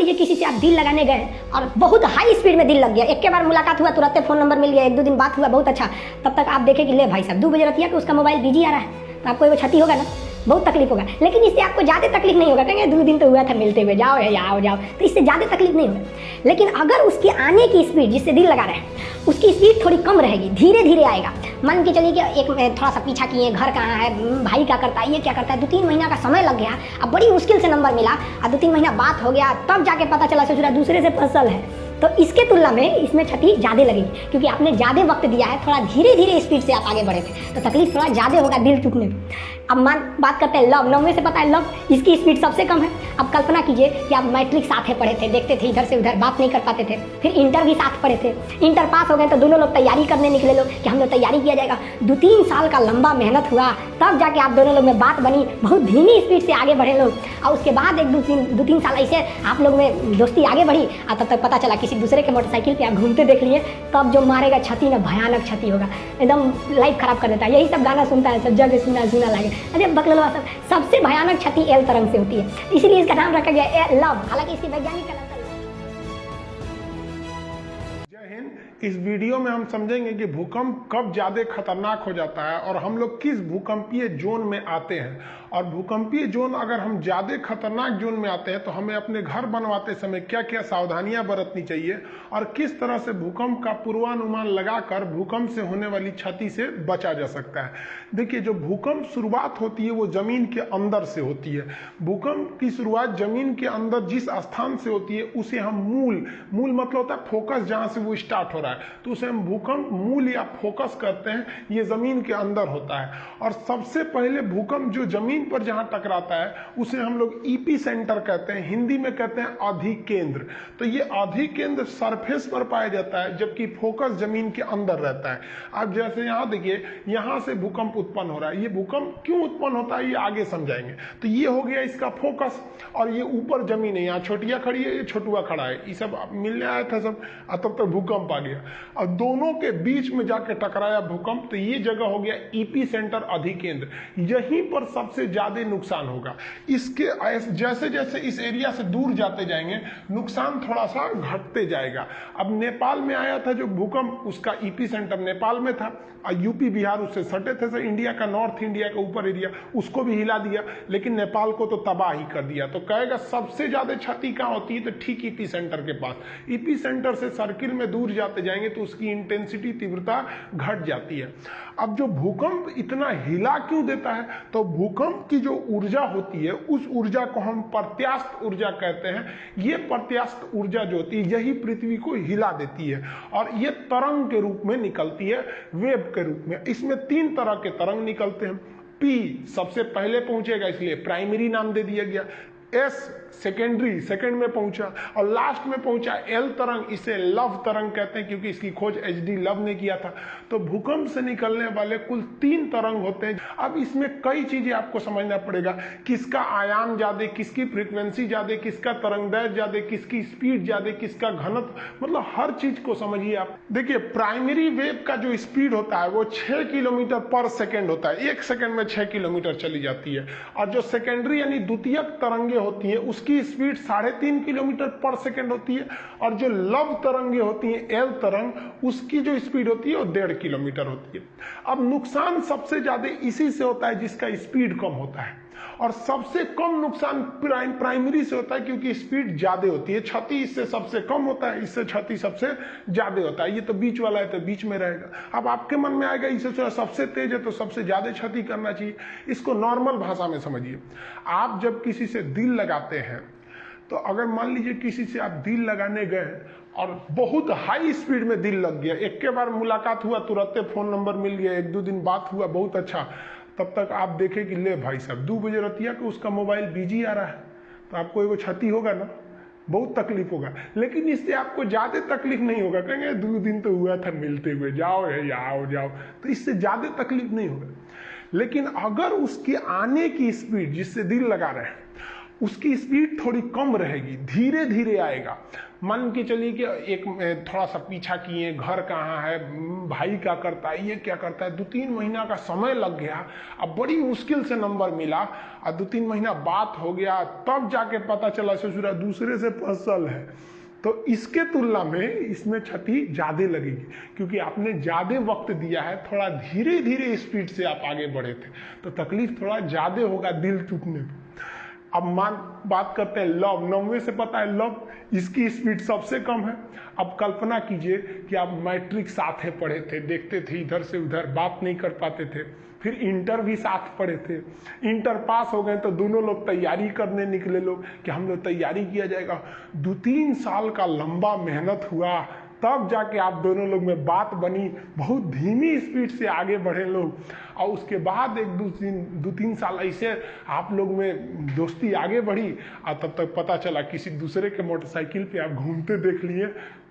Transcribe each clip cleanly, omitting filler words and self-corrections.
लीजिए किसी से आप दिल लगाने गए और बहुत हाई स्पीड में दिल लग गया, एक के बार मुलाकात हुआ, तुरंत फ़ोन नंबर मिल गया, 1-2 दिन बात हुआ, बहुत अच्छा, तब तक आप देखें कि ले भाई साहब 2 बजे रतिया कि उसका मोबाइल बिजी आ रहा है, तो आपको एगो क्षति होगा ना, बहुत तकलीफ होगा। लेकिन इससे आपको ज़्यादा तकलीफ नहीं होगा, कहेंगे 2 दिन तो हुआ था मिलते हुए, जाओ या जाओ, तो इससे ज़्यादा तकलीफ नहीं होगा। लेकिन अगर उसके आने की स्पीड, जिससे दिल लगा रहे हैं, उसकी स्पीड थोड़ी कम रहेगी, धीरे धीरे आएगा। मान के चलिए कि एक थोड़ा सा पीछा किए, घर कहाँ है, भाई क्या करता है, ये क्या करता है, 2-3 महीना का समय लग गया, अब बड़ी मुश्किल से नंबर मिला, और 2-3 महीना बात हो गया, तब जाके पता चला ससुरा दूसरे से फसल है, तो इसके तुलना में इसमें क्षति ज़्यादा लगेगी, क्योंकि आपने ज़्यादा वक्त दिया है, थोड़ा धीरे धीरे स्पीड से आप आगे बढ़े थे, तो तकलीफ थोड़ा ज़्यादा होगा दिल टूटने में। अब बात करते हैं लव में से पता है लव, इसकी स्पीड सबसे कम है। अब कल्पना कीजिए कि आप मैट्रिक साथ में पढ़े थे, देखते थे इधर से उधर, बात नहीं कर पाते थे, फिर इंटर भी साथ पढ़े थे, इंटर पास हो गए तो दोनों लोग तैयारी करने निकले लोग कि हम लोग तैयारी किया जाएगा, 2-3 साल का लंबा मेहनत हुआ, तब जाके आप दोनों लोग में बात बनी, बहुत धीमी स्पीड से आगे बढ़े लोग, और उसके बाद 1-2-3 साल ऐसे आप लोग में दोस्ती आगे बढ़ी, और तब तक पता चला किसी दूसरे के मोटरसाइकिल पे आप घूमते देख लिए, तब जो मारेगा क्षति ना, भयानक क्षति होगा, एकदम लाइफ खराब कर देता है। यही सब गाना सुनता है, सब जगह सुना लागे, अरे बकलवा सब, सबसे भयानक क्षति एल तरंग से होती है, इसीलिए इसका नाम रखा गया है लव, हालांकि इसकी वैज्ञानिक का नाम। जय हिंद। इस वीडियो में हम समझेंगे कि भूकंप कब ज्यादा खतरनाक हो जाता है और हम लोग किस भूकंपीय जोन में आते हैं, और भूकंपीय जोन अगर हम ज्यादा खतरनाक जोन में आते हैं तो हमें अपने घर बनवाते समय क्या क्या सावधानियां बरतनी चाहिए, और किस तरह से भूकंप का पूर्वानुमान लगाकर भूकंप से होने वाली क्षति से बचा जा सकता है। देखिए, जो भूकंप शुरुआत होती है वो जमीन के अंदर से होती है। भूकंप की शुरुआत जमीन के अंदर जिस स्थान से होती है उसे हम मूल मतलब होता है फोकस, जहां से वो स्टार्ट हो रहा है, तो उसे हम भूकंप मूल या फोकस करते हैं, ये जमीन के अंदर होता है। और सबसे पहले भूकंप जो जमीन पर जहां टकराता है उसे हम लोग ईपी सेंटर कहते हैं, हिंदी में कहते हैं अधिकेंद्र। तो ये अधिकेंद्र सरफेस पर पाया जाता है, जबकि फोकस जमीन के अंदर रहता है। अब जैसे यहां देखिए, यहां से भूकंप उत्पन्न हो रहा है, ये भूकंप क्यों उत्पन्न होता है ये आगे समझाएंगे। तो ये हो गया इसका फोकस, और ये ऊपर जमीन है, यहाँ छोटिया खड़ी है, ये छोटुआ खड़ा है, ये सब मिलने आया था सब, तब तक भूकंप आ गया और दोनों के बीच में जाके टकराया भूकंप। तो ये जगह हो गया ईपी सेंटर अधिकेंद्र, यहीं पर सबसे ज्यादा नुकसान होगा। इसके जैसे जैसे इस एरिया से दूर जाते जाएंगे नुकसान थोड़ा सा घटते जाएगा। अब नेपाल में आया था जो भूकंप, उसका ईपी सेंटर नेपाल में था, यूपी बिहार उससे सटे थे, इंडिया का नॉर्थ इंडिया का ऊपर एरिया, उसको भी हिला दिया, लेकिन नेपाल को तो तबाह ही कर दिया। तो कहेगा सबसे ज्यादा क्षति कहां होती है, तो ठीक ईपी सेंटर के पास। ईपी सेंटर से सर्किल में दूर जाते जाएंगे तो उसकी इंटेंसिटी, तीव्रता घट जाती है। अब जो भूकंप इतना हिला क्यों देता है, तो भूकंप की जो ऊर्जा होती है उस ऊर्जा को हम प्रत्यास्थ ऊर्जा कहते हैं। ये प्रत्यास्थ ऊर्जा जो होती है यही पृथ्वी को हिला देती है, और ये तरंग के रूप में निकलती है, वेव के रूप में। इसमें 3 तरह के तरंग निकलते हैं। पी सबसे पहले पहुंचेगा, इसलिए प्राइमरी नाम दे दिया गया। एस सेकेंडरी, सेकेंड में पहुंचा, और लास्ट में पहुंचा एल तरंग, इसे लव तरंग कहते हैं क्योंकि इसकी खोज एचडी लव ने किया था। तो भूकंप से निकलने वाले कुल 3 तरंग होते हैं। अब इसमें कई चीजें आपको समझना पड़ेगा, किसका आयाम ज्यादा, किसकी फ्रीक्वेंसी ज्यादा, किसका तरंगदैर्घ्य ज्यादा, किसकी स्पीड ज्यादा, किसका घनत्व, मतलब हर चीज को समझिए आप। देखिए, प्राइमरी वेव का जो स्पीड होता है वो 6 किलोमीटर पर सेकेंड होता है, 1 सेकेंड में 6 किलोमीटर चली जाती है। और जो सेकेंडरी यानी द्वितीयक तरंगे होती है उसकी स्पीड 3.5 किलोमीटर पर सेकेंड होती है, और जो लव तरंगे होती हैं, एल तरंग, उसकी जो स्पीड होती है वो 1.5 किलोमीटर होती है। अब नुकसान सबसे ज्यादा इसी से होता है जिसका स्पीड कम होता है, और सबसे कम नुकसान प्राइमरी से होता है क्योंकि स्पीड ज्यादा होती है। क्षति इससे सबसे कम होता है, इससे क्षति सबसे ज्यादा होता है। ये तो बीच वाला है तो बीच में रहेगा। अब आपके मन में आएगा इससे सबसे तेज है तो सबसे ज्यादा क्षति करना चाहिए। इसको नॉर्मल भाषा में समझिए। आप जब किसी से दिल लगाते हैं, तो अगर मान लीजिए किसी से आप दिल लगाने गए और बहुत हाई स्पीड में दिल लग गया, एक के बार मुलाकात हुआ, तुरंत फोन नंबर मिल गया, 1-2 दिन बात हुआ, बहुत अच्छा, तब तक आप देखें कि ले भाई साहब 2 बजे रतिया को उसका मोबाइल बिजी आ रहा है, तो आपको एगो क्षति होगा ना, बहुत तकलीफ होगा। लेकिन इससे आपको ज्यादा तकलीफ नहीं होगा, कहेंगे 2 दिन तो हुआ था मिलते हुए, जाओ या जाओ, तो इससे ज्यादा तकलीफ नहीं होगा। लेकिन अगर उसके आने की स्पीड जिससे दिल लगा रहे हैं उसकी स्पीड थोड़ी कम रहेगी, धीरे धीरे आएगा। मान के चलिए कि एक थोड़ा सा पीछा किए, घर कहाँ है, भाई क्या करता है, ये क्या करता है, 2-3 महीना का समय लग गया, अब बड़ी मुश्किल से नंबर मिला और 2-3 महीना बात हो गया, तब जाके पता चला ससुरा दूसरे से फसल है, तो इसके तुलना में इसमें क्षति ज्यादा लगेगी, क्योंकि आपने ज्यादा वक्त दिया है, थोड़ा धीरे धीरे स्पीड से आप आगे बढ़े थे, तो तकलीफ थोड़ा ज्यादा होगा दिल टूटने में। अब बात करते हैं लव। 90 से पता है लव, इसकी स्पीड सबसे कम है। अब कल्पना कीजिए कि आप मैट्रिक साथ में पढ़े थे, देखते थे इधर से उधर, बात नहीं कर पाते थे, फिर इंटर भी साथ पढ़े थे, इंटर पास हो गए तो दोनों लोग तैयारी करने निकले लोग कि हम लोग तैयारी किया जाएगा। 2-3 साल का लंबा मेहनत हुआ, तब जाके आप दोनों लोग में बात बनी, बहुत धीमी स्पीड से आगे बढ़े लोग, और उसके बाद 1-2-3 साल ऐसे आप लोग में दोस्ती आगे बढ़ी, और तब तक पता चला किसी दूसरे के मोटरसाइकिल पे आप घूमते देख लिए,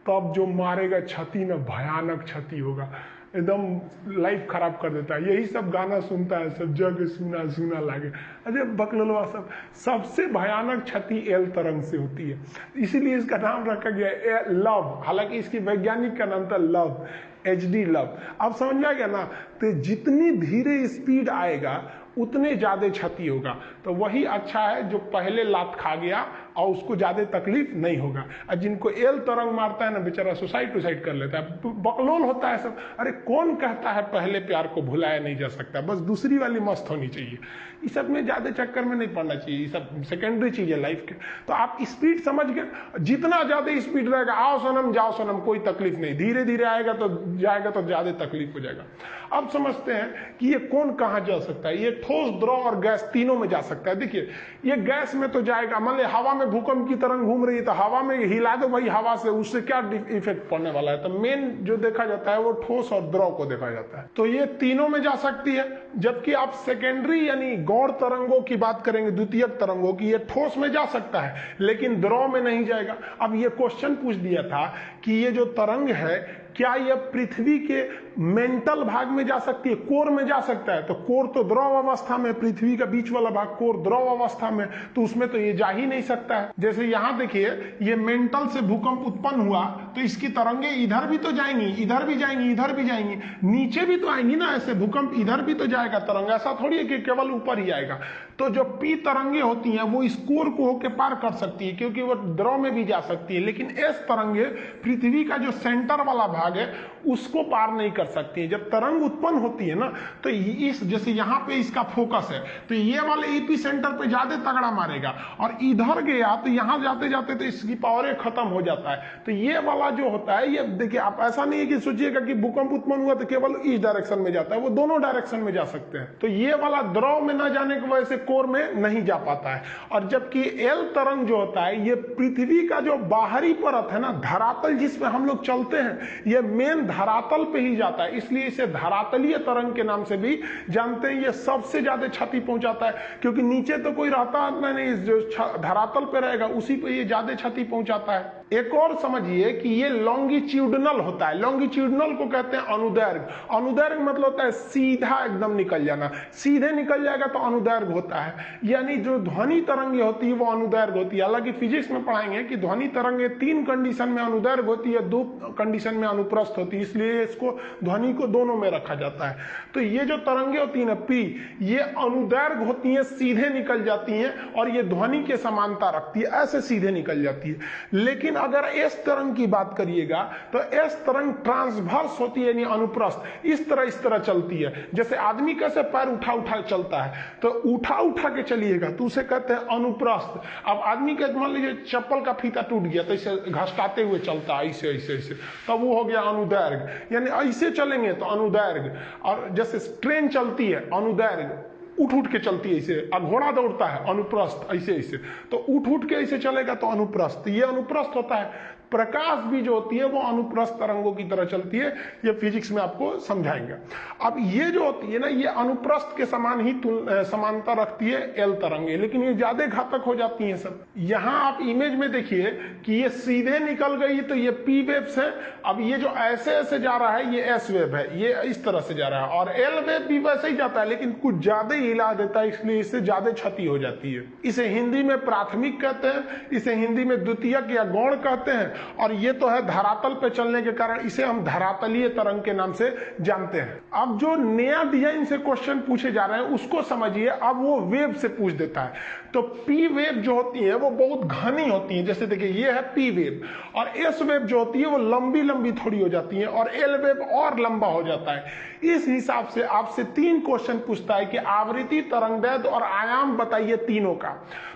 तब जो मारेगा क्षति ना, भयानक क्षति होगा, एकदम लाइफ खराब कर देता है। यही सब गाना सुनता है सब, जग सुना सुना लागे, अरे बकलोलवा सब। सबसे भयानक क्षति एल तरंग से होती है, इसीलिए इसका नाम रखा गया लव। हालांकि इसकी वैज्ञानिक का नाम था लव, HD लव। अब समझ में आ गया ना, तो जितनी धीरे स्पीड आएगा उतने ज्यादा क्षति होगा। तो वही अच्छा है जो पहले लात खा गया और उसको ज्यादा तकलीफ नहीं होगा। और जिनको एल तरंग मारता है ना, बेचारा सुसाइड कर लेता है, बकलोल होता है सब। अरे कौन कहता है पहले प्यार को भुलाया नहीं जा सकता, बस दूसरी वाली मस्त होनी चाहिए। इस सब में ज्यादा चक्कर में नहीं पड़ना चाहिए, ये सब सेकेंडरी चीज है लाइफ के। तो आप स्पीड समझ गए, जितना ज्यादा स्पीड रहेगा, आओ सनम जाओ सनम, कोई तकलीफ नहीं, धीरे धीरे आएगा तो जाएगा तो ज्यादा तकलीफ हो जाएगा। अब समझते हैं कि ये कौन कहाँ जा सकता है। ये ठोस, द्रव और गैस तीनों में जा सकता है। देखिए ये गैस में तो जाएगा, मान ली हवा में भूकंप की तरंग घूम रही है, तो हवा में हिला दो भाई हवा से, उससे क्या इफेक्ट पड़ने वाला है। तो मेन जो देखा जाता है वो ठोस और द्रव को देखा जाता है। तो ये तीनों में जा सकती है। जबकि आप सेकेंडरी यानी गौण तरंगों की बात करेंगे, द्वितीयक तरंगों की, ये ठोस में जा सकता है लेकिन द्रव में नहीं जाएगा। अब ये क्वेश्चन पूछ दिया था कि ये जो तरंग है क्या यह पृथ्वी के मेंटल भाग में जा सकती है, कोर में जा सकता है। तो कोर तो द्रव अवस्था में, पृथ्वी का बीच वाला भाग कोर द्रव अवस्था में, तो उसमें तो ये जा ही नहीं सकता है। जैसे यहां देखिए ये मेंटल से भूकंप उत्पन्न हुआ तो इसकी तरंगे इधर भी तो जाएंगी, इधर भी जाएंगी, इधर भी जाएंगी, नीचे भी तो आएंगी ना। ऐसे भूकंप इधर भी तो जाएगा तरंग, ऐसा थोड़ी है कि केवल ऊपर ही आएगा। तो जो पी तरंगे होती हैं वो इस कोर को होकर पार कर सकती है क्योंकि वो द्रव में भी जा सकती है, लेकिन एस तरंगे पृथ्वी का जो सेंटर वाला भाग है उसको पार नहीं कर सकती है। जब तरंग उत्पन्न होती है ना तो इस जैसे यहाँ पे इसका फोकस है तो ये वाले एपी सेंटर पे ज्यादा तगड़ा मारेगा, और इधर गया तो यहाँ जाते जाते तो इसकी पावर खत्म हो जाता है। तो ये वाला जो होता है, ये देखिए आप ऐसा नहीं है कि सोचिएगा कि भूकंप उत्पन्न हुआ तो केवल इस डायरेक्शन में जाता है, वो दोनों डायरेक्शन में जा सकते हैं। तो ये वाला द्रव में न जाने की वजह से कोर में नहीं जा पाता है। और जबकि एल तरंग जो होता है ये पृथ्वी का जो बाहरी परत है ना, धरातल जिसमें हम लोग चलते हैं, ये मेन धरातल पे ही जाता है, इसलिए इसे धरातलीय तरंग के नाम से भी जानते हैं। ये सबसे ज्यादा क्षति पहुंचाता है क्योंकि नीचे तो कोई रहता नहीं, जो धरातल पे रहेगा उसी पे ये ज्यादा क्षति पहुंचाता है। एक और समझिए कि ये लॉन्गिट्यूडनल होता है। लॉन्गिट्यूडनल को कहते हैं अनुदैर्घ्य। अनुदैर्घ्य मतलब होता है सीधा एकदम निकल जाना, सीधे निकल जाएगा तो अनुदैर्घ्य होता है। यानी जो ध्वनि तरंगे होती है वो अनुदैर्घ्य होती है। हालांकि फिजिक्स में पढ़ाएंगे कि ध्वनि तरंगे 3 कंडीशन में अनुदैर्घ्य होती है, 2 कंडीशन में अनुप्रस्थ होती है, इसलिए इसको ध्वनि को दोनों में रखा जाता है। तो ये जो तरंगे होती है ना पी, ये अनुदैर्घ्य होती है, सीधे निकल जाती हैं और ये ध्वनि के समानता रखती है, ऐसे सीधे निकल जाती है। लेकिन अगर एस तरंग की बात करिएगा तो एस तरंग ट्रांसवर्स होती है यानी अनुप्रस्थ, इस तरह चलती है। जैसे आदमी कैसे पैर उठा उठा चलता है, तो उठा उठा के चलिएगा तो उसे कहते हैं अनुप्रस्थ। अब आदमी के मान लीजिए चप्पल का फीता टूट गया तो इसे घसकाते हुए चलता है, ऐसे ऐसे ऐसे, तब वो हो गया अनुदैर्घ्य। यानी ऐसे चलेंगे तो अनुदैर्घ्य। और जैसे ट्रेन चलती है अनुदैर्घ्य, उठ उठ के चलती है ऐसे, और घोड़ा दौड़ता है अनुप्रस्थ, ऐसे ऐसे, तो उठ उठ के ऐसे चलेगा तो अनुप्रस्थ, ये अनुप्रस्थ होता है। प्रकाश भी जो होती है वो अनुप्रस्थ तरंगों की तरह चलती है। ये फिजिक्स में आपको समझाएंगे। अब ये जो होती है ना, ये अनुप्रस्थ के समान ही समानता रखती है एल तरंगे, लेकिन ये ज्यादा घातक हो जाती हैं सब। यहां आप इमेज में देखिए कि ये सीधे निकल गई तो ये पी वेव्स है। अब ये जो ऐसे ऐसे जा रहा है ये एस वेव है, ये इस तरह से जा रहा है, और एल वेव भी वैसे ही जाता है लेकिन कुछ ज्यादा हिला देता है, इसलिए इससे ज्यादा क्षति हो जाती है। इसे हिंदी में प्राथमिक कहते हैं, इसे हिंदी में द्वितीयक या गौण कहते हैं, और ये तो है धरातल पे चलने के कारण इसे हम धरातलीय तरंग के नाम से जानते हैं। अब जो नया डिजाइन से क्वेश्चन पूछे जा रहे हैं उसको समझिए। अब वो वेव से पूछ देता है। तो पी वेव जो होती है वो बहुत घनी होती है, जैसे देखिए ये है पी वेव, और एस वेव जो होती है वो लंबी लंबी थोड़ी हो जाती है, और एल वेव और लंबा हो जाता है। इस हिसाब से आपसे 3 क्वेश्चन पूछता है कि आवृत्ति, तरंगदैर्घ्य और आयाम बताइए तीनों का।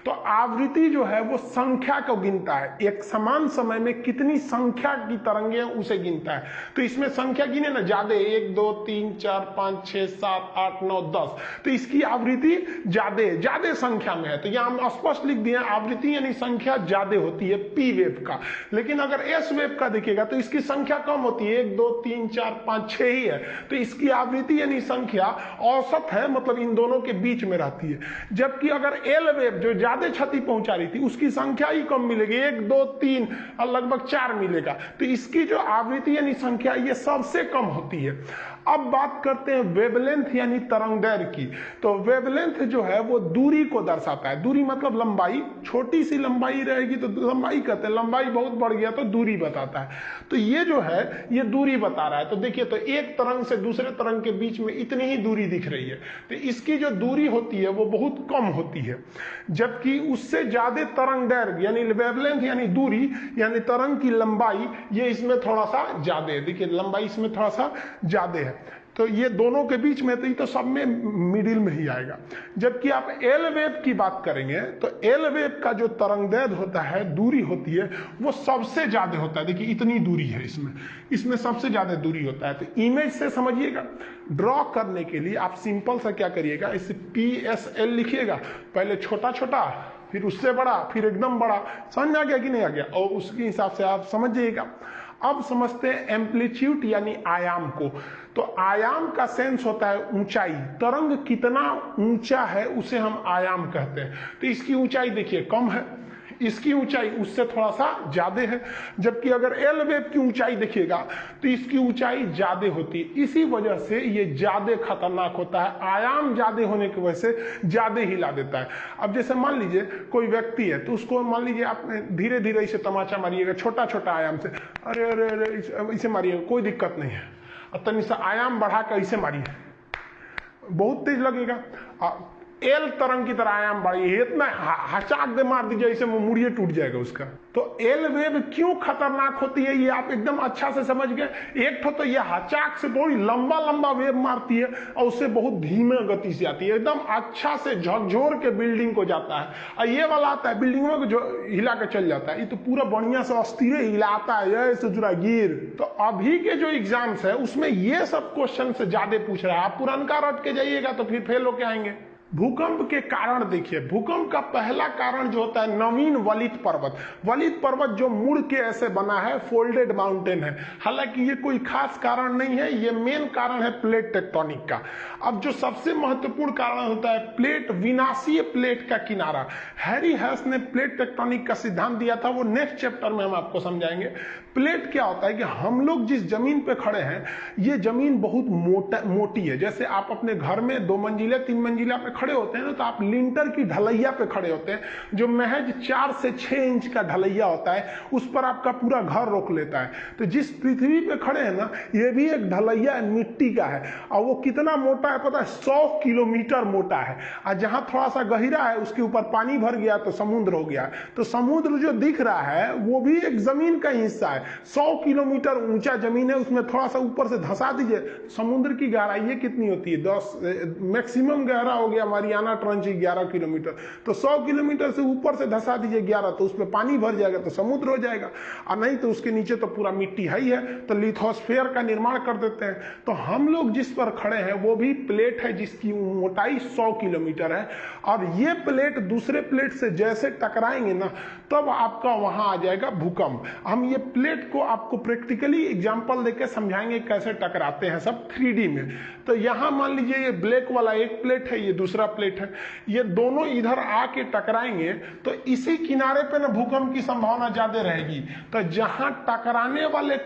तो आवृत्ति जो है वो संख्या को गिनता है, एक समान समय में कितनी संख्या की तरंगे हैं उसे गिनता है। तो इसमें संख्या गिने ना ज्यादा, 1 2 3 4 5 6 7 8 9 10, तो इसकी आवृत्ति ज्यादा संख्या में है। तो यहां हम स्पष्ट लिख दिए आवृत्ति यानी संख्या ज्यादा होती है पी वेव का। लेकिन अगर एस वेव का देखिएगा तो इसकी संख्या कम होती है, 1 2 3 4 5 6 ही है। तो इसकी आवृत्ति यानी संख्या औसत है, मतलब इन दोनों के बीच में रहती है। जबकि अगर एल वेव जो ज्यादा क्षति पहुंचा रही थी उसकी संख्या ही कम मिलेगी, 1 2 3 और लगभग 4 मिलेगा। तो इसकी जो आवृत्ति यानी संख्या ये सबसे कम होती है। अब बात करते हैं वेवलेंथ यानी तरंगदैर्घ्य की। तो वेवलेंथ जो है वो दूरी को दर्शाता है। दूरी मतलब लंबाई, छोटी सी लंबाई रहेगी तो लंबाई कहते हैं, लंबाई बहुत बढ़ गया तो दूरी बताता है। तो ये जो है ये दूरी बता रहा है। तो देखिए, तो एक तरंग से दूसरे तरंग के बीच में इतनी ही दूरी दिख रही है, तो इसकी जो दूरी होती है वो बहुत कम होती है। जबकि उससे ज्यादा तरंगदैर्घ्य यानी वेवलेंथ यानी दूरी यानी तरंग की लंबाई, ये इसमें थोड़ा सा ज्यादा है। देखिए लंबाई इसमें थोड़ा सा ज्यादा है, तो ये दोनों के बीच में तो सब में मिडिल में ही आएगा। जबकि आप एल वेव की बात करेंगे तो एल वेव का जो तरंगदैर्घ्य होता है, दूरी होती है, वो सबसे ज्यादा होता है। देखिए इतनी दूरी है इसमें सबसे ज्यादा दूरी होता है। तो इमेज से समझिएगा। ड्रॉ करने के लिए आप सिंपल सा क्या करिएगा, इसे PSL लिखिएगा, पहले छोटा छोटा फिर उससे बड़ा फिर एकदम बड़ा। समझ आ गया कि नहीं आ गया? और उसके हिसाब से आप समझ जाइएगा। अब समझते हैं एम्पलीट्यूड यानी आयाम को। तो आयाम का सेंस होता है ऊंचाई, तरंग कितना ऊंचा है उसे हम आयाम कहते हैं। तो इसकी ऊंचाई देखिए कम है, इसकी ऊंचाई उससे थोड़ा सा ज्यादा है। जबकि अगर एल वेव की ऊंचाई देखिएगा तो इसकी ऊंचाई ज्यादा होती है। इसी वजह से ये ज्यादा खतरनाक होता है, आयाम ज्यादा होने की वजह से ज्यादा हिला देता है। अब जैसे मान लीजिए कोई व्यक्ति है तो उसको मान लीजिए आप धीरे धीरे इसे तमाचा मारिएगा, छोटा छोटा आयाम से, अरे अरे अरे इसे मारिएगा, कोई दिक्कत नहीं है। और तनी सा आयाम बढ़ाकर इसे मारिए, बहुत तेज लगेगा। एल तरंग की तरह आयाम बढ़ाइए, इतना हचाक दे मार दीजिए इसे, मुड़िए टूट जाएगा उसका। तो एल वेव क्यों खतरनाक होती है ये आप एकदम अच्छा से समझ गए। एक तो ये हचाक से बहुत लंबा लंबा वेव मारती है और उससे बहुत धीमे गति से आती है, एकदम अच्छा से झकझोर के बिल्डिंग को जाता है। और ये वाला आता है बिल्डिंग में जो हिला के चल जाता है, ये तो पूरा बढ़िया से अस्थिर हिलाता है, ऐसे जुड़ा गिर। तो अभी के जो एग्जाम्स है उसमें ये सब क्वेश्चन से ज्यादा पूछ रहा है। आप पुरनका रट के जाइएगा तो फिर फेल होके आएंगे। भूकंप के कारण देखिए, भूकंप का पहला कारण जो होता है नवीन वलित पर्वत। वलित पर्वत जो मुड़ के ऐसे बना है, फोल्डेड माउंटेन है। हालांकि ये कोई खास कारण नहीं है, ये मेन कारण है प्लेट टेक्टोनिक का। अब जो सबसे महत्वपूर्ण कारण होता है प्लेट, विनाशीय प्लेट का किनारा। हैरी हेस ने प्लेट टेक्टोनिक का सिद्धांत दिया था, वो नेक्स्ट चैप्टर में हम आपको समझाएंगे। प्लेट क्या होता है कि हम लोग जिस जमीन पे खड़े हैं ये जमीन बहुत मोटी है। जैसे आप अपने घर में 2 मंजिला 3 मंजिला पे खड़े होते हैं ना, तो आप लिंटर की ढलैया पे खड़े होते हैं, जो महज 4 से 6 इंच का ढलैया होता है, उस पर आपका पूरा घर रोक लेता है। तो जिस पृथ्वी पे खड़े हैं ना, ये भी एक ढलैया मिट्टी का है, और वो कितना मोटा है पता है? 100 किलोमीटर मोटा है। और जहां थोड़ा सा गहरा है उसके ऊपर पानी भर गया तो समुद्र हो गया। तो समुद्र जो दिख रहा है वो भी एक जमीन का हिस्सा है। 100 किलोमीटर ऊंचा जमीन है, उसमें थोड़ा सा ऊपर से धंसा दीजिए, समुद्र की गहराई कितनी होती है? 10 मैक्सिमम गहरा हो गया या mariana ट्रंच 11 किलोमीटर, तो 100 किलोमीटर से ऊपर से धसा दीजिए 11, तो उसमें पानी भर जाएगा तो समुद्र हो जाएगा, और नहीं तो उसके नीचे तो पूरा मिट्टी है ही है, तो लिथोस्फीयर का निर्माण कर देते हैं। तो हम लोग जिस पर खड़े हैं वो भी प्लेट है जिसकी मोटाई 100 किलोमीटर है, और ये प्लेट दूसरे प्लेट से जैसे टकराएंगे ना तब आपका वहां आ जाएगा भूकंप। हम ये प्लेट को आपको प्रैक्टिकली एग्जांपल देके समझाएंगे कैसे टकराते हैं सब 3D में। तो यहां मान लीजिए ये ब्लैक वाला एक प्लेट है, ये दूसरा प्लेट है, ये दोनों इधर आके टकराएंगे तो इसी किनारे पे ना भूकंप की संभावना ज्यादा रहेगी। तो जहां टकराने वाले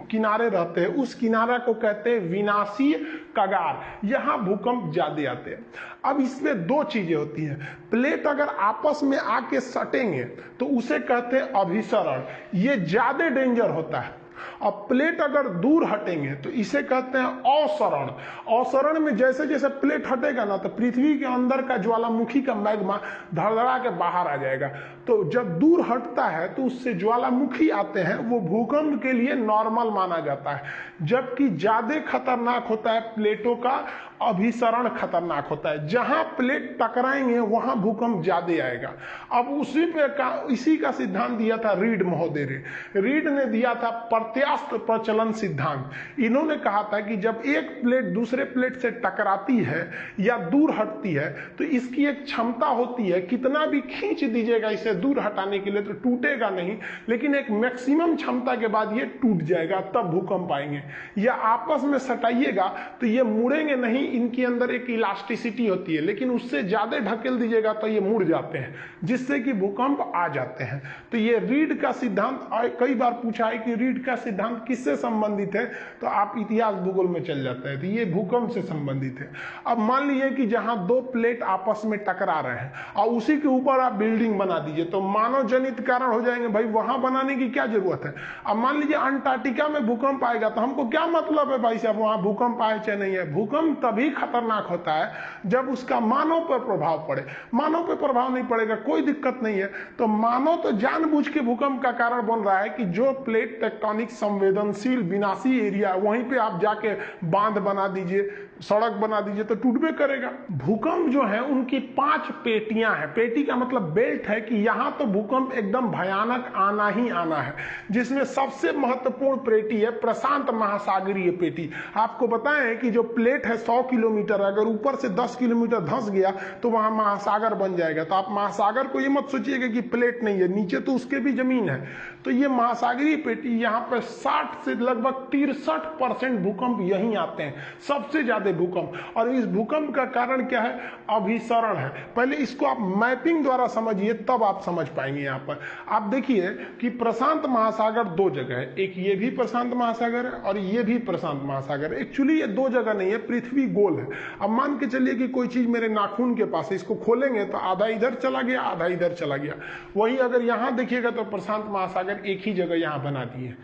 किनारे रहते हैं उस किनारे को कहते हैं विनाशीय कगार, यहां भूकंप ज्यादा आते हैं। अब इसमें दो चीजें होती हैं, प्लेट अगर आपस में आके सटेंगे तो उसे कहते हैं अभिसरण, ये ज्यादा डेंजर होता है, और प्लेट अगर दूर हटेंगे तो इसे कहते हैं अवसरण। अवसरण में जैसे जैसे प्लेट हटेगा ना तो पृथ्वी के अंदर का ज्वालामुखी का मैग्मा धड़धड़ा के बाहर आ जाएगा। तो जब दूर हटता है तो उससे ज्वालामुखी आते हैं, वो भूकंप के लिए नॉर्मल माना जाता है, जबकि ज्यादा खतरनाक होता है प्लेटों का अभिसरण खतरनाक होता है। जहां प्लेट टकराएंगे वहां भूकंप ज्यादा आएगा। अब इसी का सिद्धांत दिया था रीड महोदय ने। रीड ने दिया था प्रत्यास्थ प्रचलन सिद्धांत। इन्होंने कहा था कि जब एक प्लेट दूसरे प्लेट से टकराती है या दूर हटती है तो इसकी एक क्षमता होती है, कितना भी खींच दीजिएगा इसे दूर हटाने के लिए तो टूटेगा नहीं, लेकिन एक मैक्सिमम क्षमता के बाद ये टूट जाएगा, तब भूकंप आएंगे। या आपस में सटाइएगा तो ये मुड़ेंगे नहीं, इनके अंदर एक इलास्टिसिटी होती है, लेकिन उससे ज्यादा ढकेल दीजिएगा तो ये मुड़ जाते हैं, जिससे कि भूकंप आ जाते हैं। तो ये रीड का सिद्धांत कई बार पूछा है कि रीड का सिद्धांत किससे संबंधित है, तो आप इतिहास भूगोल में चल जाते हैं, तो ये भूकंप से संबंधित है। अब मान लीजिए कि जहां दो प्लेट आपस में टकरा रहे हैं और उसी के ऊपर आप बिल्डिंग बना दीजिए तो मानव जनित कारण हो जाएंगे, भाई वहां बनाने की क्या जरूरत है। अब मान लीजिए अंटार्कटिका में भूकंप आएगा तो हमको क्या मतलब है भाई साहब वहां भूकंप आए चाहे नहीं है। भूकंप तभी खतरनाक होता है जब उसका मानव पर प्रभाव पड़े। मानव पर प्रभाव नहीं पड़ेगा कोई दिक्कत नहीं है, तो मानव तो जानबूझ के भूकंप का कारण बन रहा है कि जो प्लेट टेक्टोनिक संवेदनशील विनाशी एरिया वहीं पे आप जाके बांध बना दीजिए, सड़क बना दीजिए तो टूटबे करेगा। भूकंप जो है उनकी 5 पेटियां हैं। पेटी का मतलब बेल्ट है कि यहां तो भूकंप एकदम भयानक आना ही आना है, जिसमें सबसे महत्वपूर्ण पेटी है प्रशांत महासागरीय पेटी। आपको बताएं कि जो प्लेट है 100 किलोमीटर, अगर ऊपर से 10 किलोमीटर धंस गया तो वहां महासागर बन जाएगा। तो आप महासागर को ये मत सोचिएगा कि प्लेट नहीं है, नीचे तो उसके भी जमीन है। तो ये महासागरीय पेटी यहाँ पर 60 से लगभग 63% भूकंप यहीं आते हैं, सबसे ज्यादा भूकंप। और इस भूकंप का कारण क्या है, अभिसरण है। पहले इसको आप मैपिंग द्वारा समझिए तब आप समझ पाएंगे। यहाँ पर आप देखिए कि प्रशांत महासागर 2 जगह है, एक ये भी प्रशांत महासागर है और ये भी प्रशांत महासागर है। एक्चुअली ये 2 जगह नहीं है, पृथ्वी गोल है। अब मान के चलिए कि कोई चीज मेरे नाखून के पास है, इसको खोलेंगे तो आधा इधर चला गया आधा इधर चला गया। वही अगर यहां देखिएगा तो प्रशांत महासागर एक ही जगह यहां बना दिए।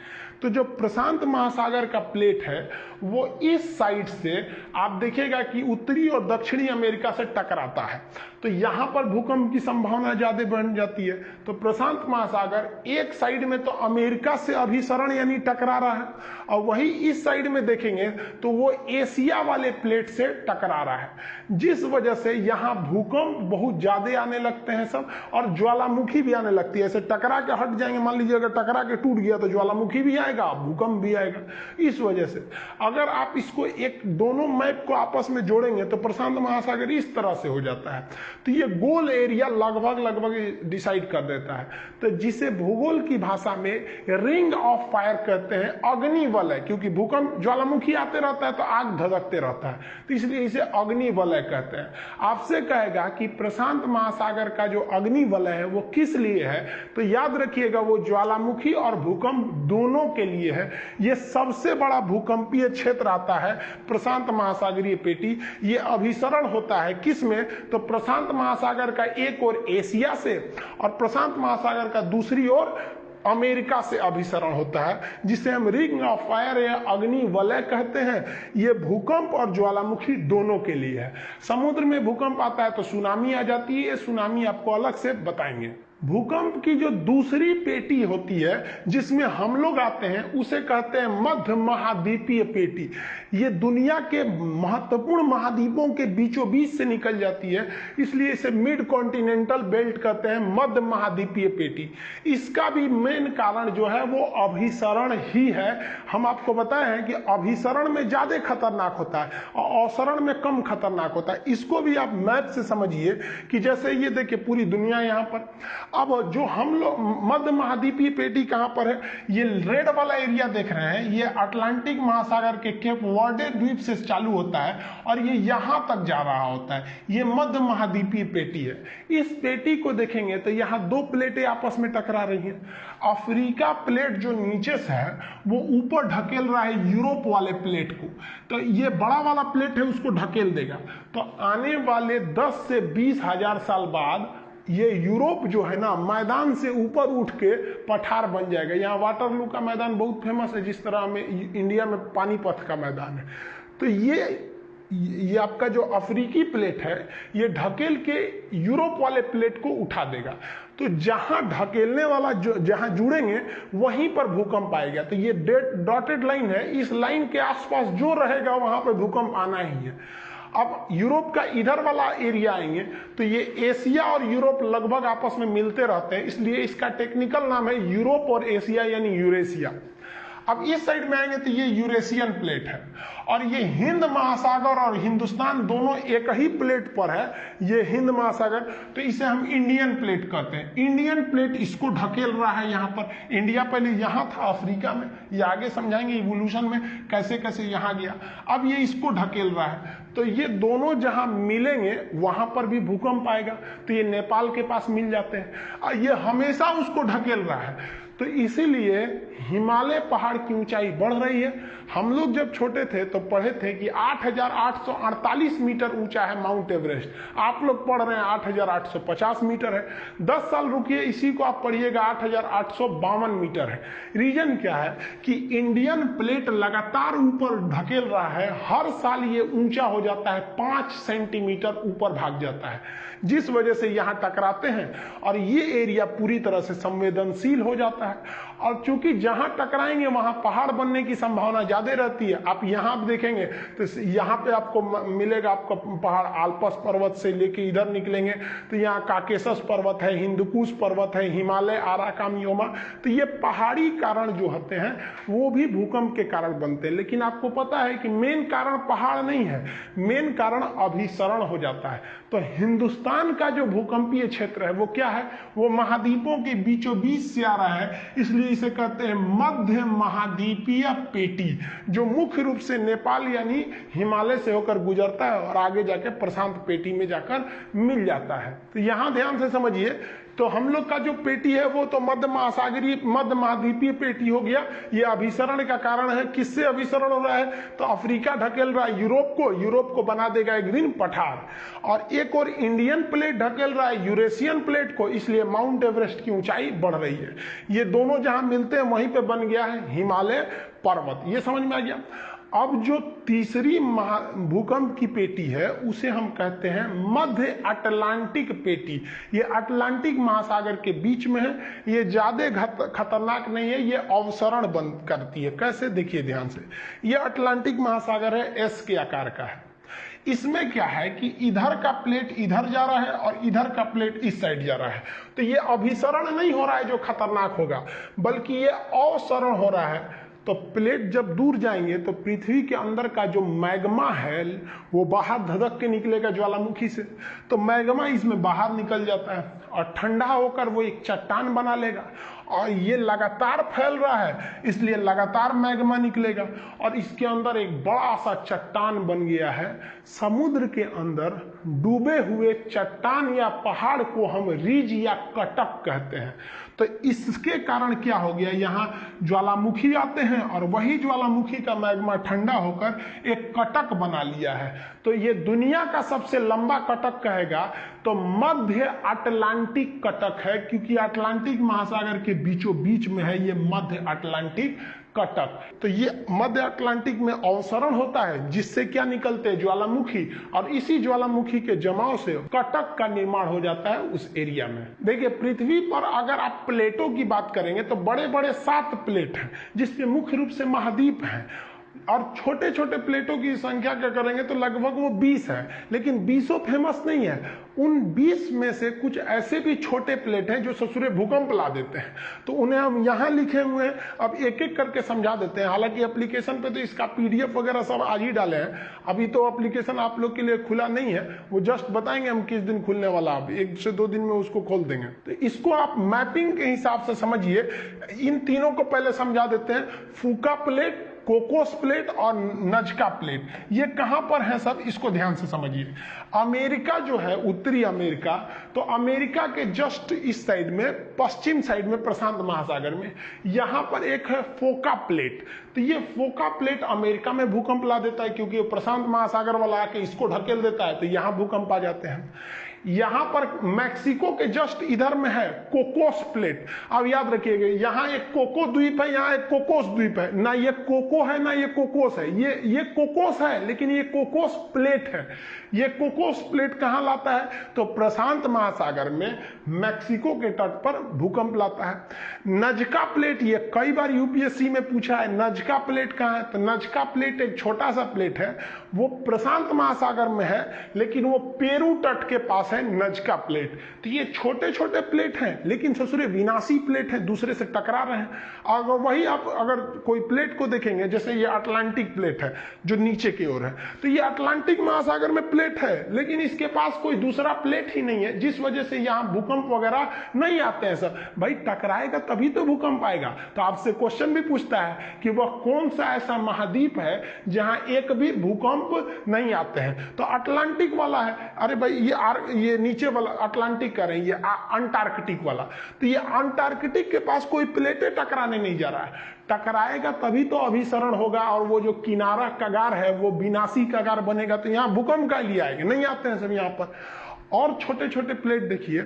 तो जो प्रशांत महासागर का प्लेट है वो इस साइड से आप देखिएगा कि उत्तरी और दक्षिणी अमेरिका से टकराता है, तो यहां पर भूकंप की संभावना ज्यादा बढ़ जाती है। तो प्रशांत महासागर एक साइड में तो अमेरिका से अभिसरण यानी टकरा रहा है, और वही इस साइड में देखेंगे तो वो एशिया वाले प्लेट से टकरा रहा है, जिस वजह से यहां भूकंप बहुत ज्यादा आने लगते हैं सब, और ज्वालामुखी भी आने लगती है। ऐसे टकरा के हट जाएंगे, मान लीजिए अगर टकरा के टूट गया तो ज्वालामुखी भी आएगा, भूकंप भी आएगा। इस वजह से अगर आप इसको एक दोनों मैप को आपस में जोड़ेंगे तो प्रशांत महासागर इस तरह से हो जाता है। तो ये गोल एरिया लगभग डिसाइड कर देता है, तो जिसे भूगोल की भाषा में रिंग ऑफ फायर कहते हैं, अग्निवलय। क्योंकि भूकंप ज्वालामुखी आते रहता है तो आग धधकते रहता है, तो इसलिए इसे अग्निवलय कहते हैं। आपसे कहेगा कि प्रशांत महासागर का जो अग्निवलय है वो किस लिए है, तो याद रखिएगा वो ज्वालामुखी और भूकंप दोनों के लिए है। ये सबसे बड़ा भूकंपीय क्षेत्र आता है प्रशांत महासागरीय पेटी। ये अभिसरण होता है किसमें, तो प्रशांत महासागर का एक ओर एशिया से और प्रशांत महासागर का दूसरी ओर अमेरिका से अभिसरण होता है, जिसे हम रिंग ऑफ फायर या अग्नि वलय कहते हैं। ये भूकंप और ज्वालामुखी दोनों के लिए है। समुद्र में भूकंप आता है तो सुनामी आ जाती है, सुनामी आपको अलग से बताएंगे। भूकंप की जो दूसरी पेटी होती है जिसमें हम लोग आते हैं उसे कहते हैं मध्य महाद्वीपीय पेटी। ये दुनिया के महत्वपूर्ण महाद्वीपों के बीचों बीच से निकल जाती है, इसलिए इसे मिड कॉन्टिनेंटल बेल्ट कहते हैं, मध्य महाद्वीपीय पेटी। इसका भी मेन कारण जो है वो अभिसरण ही है। हम आपको बताए हैं कि अभिसरण में ज्यादा खतरनाक होता है और अवसरण में कम खतरनाक होता है। इसको भी आप मैप से समझिए कि जैसे ये देखिए पूरी दुनिया यहाँ पर, अब जो हम लोग मध्य महाद्वीपीय पेटी कहां पर है, ये रेड वाला एरिया देख रहे हैं, ये अटलांटिक महासागर के केप वर्डे द्वीप से चालू होता है और ये यहां तक जा रहा होता है। ये मध्य महाद्वीपीय पेटी है। इस पेटी को देखेंगे तो यहां दो प्लेटें आपस में टकरा रही हैं। अफ्रीका प्लेट जो नीचे से है वो ऊपर ढकेल रहा है यूरोप वाले प्लेट को, तो ये बड़ा वाला प्लेट है उसको ढकेल देगा। तो आने वाले 10 से 20 हजार साल बाद ये यूरोप जो है ना मैदान से ऊपर उठ के पठार बन जाएगा। यहाँ वाटरलू का मैदान बहुत फेमस है, जिस तरह में इंडिया में पानीपत का मैदान है। तो ये आपका जो अफ्रीकी प्लेट है ये ढकेल के यूरोप वाले प्लेट को उठा देगा। तो जहां ढकेलने वाला जो जहां जुड़ेंगे वहीं पर भूकंप आएगा। तो ये डॉटेड लाइन है, इस लाइन के आसपास जो रहेगा वहां पर भूकंप आना ही है। अब यूरोप का इधर वाला एरिया आएंगे तो ये एशिया और यूरोप लगभग आपस में मिलते रहते हैं, इसलिए इसका टेक्निकल नाम है यूरोप और एशिया यानी यूरेशिया। अब इस साइड में आएंगे तो ये यूरेशियन प्लेट है और ये हिंद महासागर और हिंदुस्तान दोनों एक ही प्लेट पर है, ये हिंद महासागर। तो इसे हम इंडियन प्लेट कहते हैं। इंडियन प्लेट इसको ढकेल रहा है। यहाँ पर इंडिया पहले यहाँ था अफ्रीका में, ये आगे समझाएंगे इवोल्यूशन में कैसे कैसे यहाँ गया। अब ये इसको ढकेल रहा है, तो ये दोनों जहां मिलेंगे वहां पर भी भूकंप आएगा। तो ये नेपाल के पास मिल जाते हैं और ये हमेशा उसको ढकेल रहा है। तो इसीलिए हिमालय पहाड़ की ऊंचाई बढ़ रही है। हम लोग जब छोटे थे तो पढ़े थे कि 8,848 मीटर ऊंचा है माउंट एवरेस्ट। आप लोग पढ़ रहे हैं 8,850 मीटर है। 10 साल रुकिए, इसी को आप पढ़िएगा 8,852 मीटर है। रीजन क्या है कि इंडियन प्लेट लगातार ऊपर ढकेल रहा है। हर साल ये ऊंचा हो जाता है, 5 सेंटीमीटर ऊपर भाग जाता है, जिस वजह से यहां टकराते हैं और ये एरिया पूरी तरह से संवेदनशील हो जाता है। और चूंकि जहां टकराएंगे वहां पहाड़ बनने की संभावना ज्यादा रहती है। आप यहां देखेंगे तो यहां पे आपको मिलेगा आपका पहाड़ आल्पस पर्वत से लेके इधर निकलेंगे तो यहाँ काकेशस पर्वत है, हिंदुकुश पर्वत है, हिमालय, आराकामियोमा। तो ये पहाड़ी कारण जो होते हैं वो भी भूकंप के कारण बनते हैं। लेकिन आपको पता है कि मेन कारण पहाड़ नहीं है, मेन कारण अभिसरण हो जाता है। तो हिंदुस्तान का जो भूकंपीय क्षेत्र है वो क्या है, वो महाद्वीपों के बीचों बीच से आ रहा है, इसलिए इसे कहते हैं मध्य महाद्वीपीय पेटी, जो मुख्य रूप से नेपाल यानी हिमालय से होकर गुजरता है और आगे जाके प्रशांत पेटी में जाकर मिल जाता है। तो यहां ध्यान से समझिए, तो हम लोग का जो पेटी है वो तो मध्य महाद्वीपीय पेटी हो गया। ये अभिसरण का कारण है। किससे अभिसरण हो रहा है, तो अफ्रीका ढकेल रहा है यूरोप को बना देगा एक दिन पठार, और एक और इंडियन प्लेट ढकेल रहा है यूरेशियन प्लेट को, इसलिए माउंट एवरेस्ट की ऊंचाई बढ़ रही है। ये दोनों जहां मिलते हैं वहीं पे बन गया है हिमालय पर्वत। ये समझ में आ गया। अब जो तीसरी भूकंप की पेटी है उसे हम कहते हैं मध्य अटलांटिक पेटी। ये अटलांटिक महासागर के बीच में है। ये ज्यादा खतरनाक नहीं है, ये अवसरण बंद करती है। कैसे, देखिए ध्यान से। ये अटलांटिक महासागर है, एस के आकार का है। इसमें क्या है कि इधर का प्लेट इधर जा रहा है और इधर का प्लेट इस साइड जा रहा है। तो ये अभिसरण नहीं हो रहा है जो खतरनाक होगा, बल्कि ये अवसरण हो रहा है। तो प्लेट जब दूर जाएंगे तो पृथ्वी के अंदर का जो मैग्मा है वो बाहर धधक के निकलेगा ज्वालामुखी से। तो मैग्मा इसमें बाहर निकल जाता है और ठंडा होकर वो एक चट्टान बना लेगा, और ये लगातार फैल रहा है इसलिए लगातार मैग्मा निकलेगा और इसके अंदर एक बड़ा सा चट्टान बन गया है। समुद्र के अंदर डूबे हुए चट्टान या पहाड़ को हम रिज या कटक कहते हैं। तो इसके कारण क्या हो गया, यहाँ ज्वालामुखी आते हैं और वही ज्वालामुखी का मैग्मा ठंडा होकर एक कटक बना लिया है। तो ये दुनिया का सबसे लंबा कटक कहेगा तो मध्य अटलांटिक कटक है, क्योंकि अटलांटिक महासागर के बीचों बीच में है ये मध्य अटलांटिक कटक। तो ये मध्य अटलांटिक में अवसरण होता है जिससे क्या निकलते हैं, ज्वालामुखी, और इसी ज्वालामुखी के जमाव से कटक का निर्माण हो जाता है उस एरिया में। देखिए पृथ्वी पर अगर आप प्लेटों की बात करेंगे तो बड़े बड़े 7 प्लेट हैं जिसमें मुख्य रूप से महाद्वीप हैं, और छोटे छोटे प्लेटों की संख्या क्या करेंगे तो लगभग वो 20 है, लेकिन 20 फेमस नहीं है। उन 20 में से कुछ ऐसे भी छोटे प्लेट हैं जो ससुरे भूकंप ला देते हैं, तो उन्हें हम यहाँ लिखे हुए हैं। अब एक एक करके समझा देते हैं। हालांकि एप्लीकेशन पे तो इसका PDF वगैरह सब आज ही डाले हैं, अभी तो एप्लीकेशन आप लोग के लिए खुला नहीं है, वो जस्ट बताएंगे हम किस दिन खुलने वाला, आप 1 से 2 दिन में उसको खोल देंगे। तो इसको आप मैपिंग के हिसाब से समझिए। इन तीनों को पहले समझा देते हैं, फूका प्लेट, कोकोस प्लेट और नजका प्लेट, ये कहां पर है सब, इसको ध्यान से समझिए। अमेरिका जो है, उत्तरी अमेरिका, तो अमेरिका के जस्ट इस साइड में, पश्चिम साइड में, प्रशांत महासागर में, यहां पर एक है फोका प्लेट। तो ये फोका प्लेट अमेरिका में भूकंप ला देता है क्योंकि प्रशांत महासागर वाला आके इसको ढकेल देता है, तो यहां भूकंप आ जाते हैं। यहां पर मैक्सिको के जस्ट इधर में है कोकोस प्लेट। अब याद रखिएगा, यहां एक कोको द्वीप है, यहां एक कोकोस द्वीप है, ना ये कोको है ना ये कोकोस है, ये कोकोस है लेकिन ये कोकोस प्लेट है। ये कोकोस प्लेट कहां लाता है तो प्रशांत महासागर में मैक्सिको के तट पर भूकंप लाता है। नजका प्लेट, ये कई बार यूपीएससी में पूछा है, नजका प्लेट कहां है, तो नजका प्लेट एक छोटा सा प्लेट है, वो प्रशांत महासागर में है लेकिन वो पेरू तट के पास है नजका प्लेट। तो ये छोटे छोटे प्लेट हैं लेकिन ससुरे विनाशी प्लेट हैं, दूसरे से टकरा रहे हैं। अगर वही आप अगर कोई प्लेट को देखेंगे, जैसे ये अटलांटिक प्लेट है जो नीचे की ओर है, तो ये अटलांटिक महासागर में प्लेट है लेकिन इसके पास कोई दूसरा प्लेट ही नहीं है, जिस वजह से यहां भूकंप वगैरह नहीं आते हैं। सर भाई टकराएगा तभी तो भूकंप आएगा। तो आपसे क्वेश्चन भी पूछता है कि वह कौन सा ऐसा महाद्वीप है जहां एक भी भूकंप नहीं आते हैं, तो अटलांटिक वाला है। अरे भाई ये नीचे वाला अटलांटिक का रहे, ये अंटार्कटिक वाला, तो ये अंटार्कटिक के पास कोई प्लेटें टकराने नहीं जा रहा है। टकराएगा तभी तो अभिसरण होगा और वो जो किनारा कगार है वो विनाशी कगार बनेगा, तो यहां भूकंप का लिए आएंगे, नहीं आते हैं सब यहां पर। और छोटे छोटे प्लेट देखिए,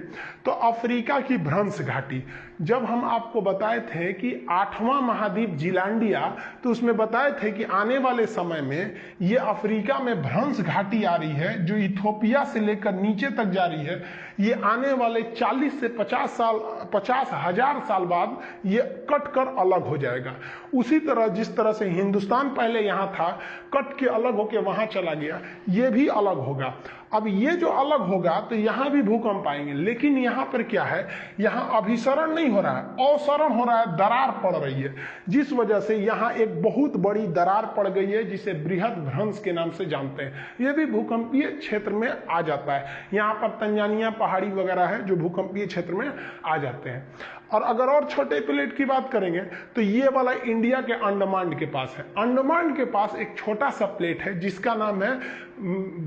तो अफ्रीका की भ्रंश घाटी, जब हम आपको बताए थे कि 8वां महाद्वीप जिलांडिया, तो उसमें बताए थे कि आने वाले समय में ये अफ्रीका में भ्रंश घाटी आ रही है जो इथोपिया से लेकर नीचे तक जा रही है। ये आने वाले 40 से 50,000 साल बाद ये कट कर अलग हो जाएगा। उसी तरह जिस तरह से हिंदुस्तान पहले यहाँ था, कट के अलग होके वहां चला गया, ये भी अलग होगा। अब ये जो अलग होगा तो यहां भी भूकंप आएंगे, लेकिन यहां पर क्या है, यहां अभिसरण नहीं हो रहा है, अवसरण हो रहा है, दरार पड़ रही है, जिस वजह से यहां एक बहुत बड़ी दरार पड़ गई है जिसे बृहद भ्रंश के नाम से जानते हैं। यह भी भूकंपीय क्षेत्र में आ जाता है। यहां पर तंजानिया पहाड़ी वगैरह है जो भूकंपीय क्षेत्र में आ जाते हैं। और अगर और छोटे प्लेट की बात करेंगे तो ये वाला इंडिया के अंडमान के पास है। अंडमान के पास एक छोटा सा प्लेट है जिसका नाम है